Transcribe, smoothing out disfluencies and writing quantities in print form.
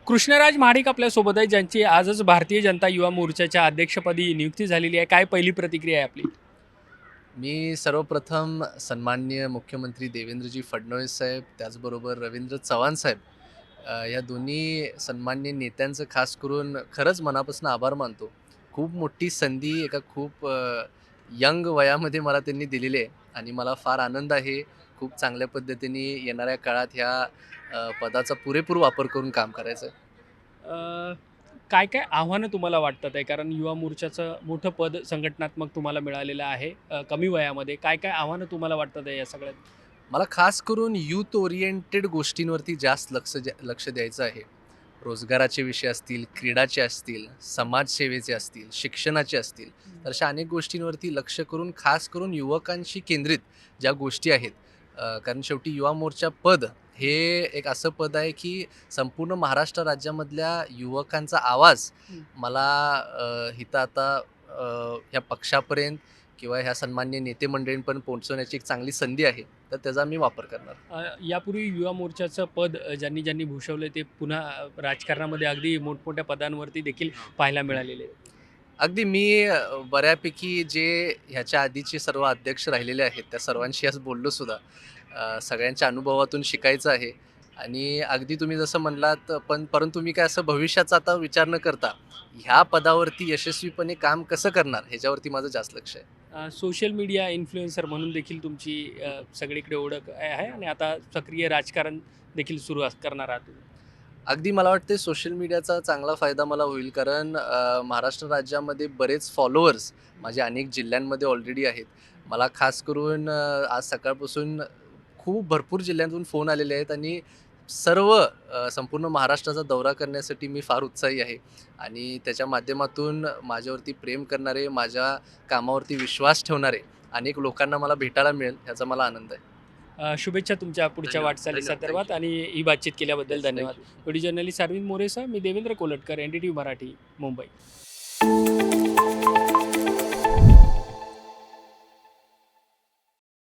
कृष्णराज महाडिक आपल्यासोबत आहे, ज्यांची आजच भारतीय जनता युवा मोर्चाच्या अध्यक्षपदी नियुक्ती झालेली आहे. काय पहिली प्रतिक्रिया आहे आपली? मी सर्वप्रथम सन्माननीय मुख्यमंत्री देवेंद्रजी फडणवीस साहेब, त्याचबरोबर रवींद्र चव्हाण साहेब या दोन्ही सन्माननीय नेत्यांचं खास करून खरंच मनापासून आभार मानतो. खूप मोठी संधी एका खूप यंग वयामध्ये मला त्यांनी दिलेली आहे आणि मला फार आनंद आहे. खूप चांगल्या पद्धतीने येणाऱ्या काळात ह्या पदाचा पुरेपूर वापर करून काम करायचं आहे. अ, काय काय आव्हानं तुम्हाला वाटतात आहे? कारण युवा मोर्चाचं मोठं पद संघटनात्मक तुम्हाला मिळालेलं आहे कमी वयामध्ये. काय काय आव्हानं तुम्हाला वाटतात आहे या सगळ्यात? मला खास करून यूथ ओरिएंटेड गोष्टींवरती जास्त लक्ष द्यायचं आहे. रोजगाराचे विषय असतील, क्रीडाचे असतील, समाजसेवेचे असतील, शिक्षणाचे असतील, तर अशा अनेक गोष्टींवरती लक्ष करून खास करून युवकांशी केंद्रित ज्या गोष्टी आहेत. कारण शेवटी युवा मोर्चा पद हे एक असं पद आहे की संपूर्ण महाराष्ट्र राज्यामधल्या युवकांचा आवाज हं. मला इथं आता ह्या पक्षापर्यंत किंवा ह्या सन्माननीय नेते मंडळींपर्यंत पोहोचवण्याची एक चांगली संधी आहे. तर त्याचा मी वापर करणार. यापूर्वी युवा मोर्चाचं पद ज्यांनी ज्यांनी भूषवलं ते पुन्हा राजकारणामध्ये अगदी मोठमोठ्या पदांवरती देखील पाहायला मिळालेले आहे. अगदी मी बऱ्यापैकी जे ह्याच्या आधीचे सर्व अध्यक्ष राहिलेले आहेत, त्या सर्वांशी आज बोललो सुद्धा. सगळ्यांच्या अनुभवातून शिकायचं आहे आणि अगदी तुम्ही जसं म्हणलात, परंतु मी काय असं भविष्याचा आता विचार न करता, ह्या पदावरती यशस्वीपणे काम कसं करणार ह्याच्यावरती माझं जास्त लक्ष आहे. सोशल मीडिया इन्फ्लुएन्सर म्हणून देखील तुमची सगळीकडे ओळख आहे आणि आता सक्रिय राजकारण देखील सुरू करणार आहात तुम्ही. अगदी मला वाटते सोशल मीडियाचा चांगला फायदा मला होईल कारण महाराष्ट्र राज्यामध्ये बरेच फॉलोअर्स माझे अनेक जिल्ह्यांमध्ये ऑलरेडी आहेत. मला खास करून आज सकाळपासून खूप भरपूर जिल्ह्यांतून फोन आलेले आहेत आणि सर्व संपूर्ण महाराष्ट्राचा दौरा करण्यासाठी मी फार उत्साही आहे आणि त्याच्या माध्यमातून माझ्यावरती प्रेम करणारे, माझ्या कामावरती विश्वास ठेवणारे अनेक लोकांना मला भेटायला मिळेल ह्याचा मला आनंद आहे. शुभेच्छा तुमच्या पुढच्या धन्यवाद, वाटचाली धन्यवाद. संदर्भात थँक आणि ही बातचीत केल्याबद्दल येस, धन्यवाद. Thank you. Video journalist Arvind मोरेसह मी देवेंद्र कोलटकर, NDTV मराठी, मुंबई.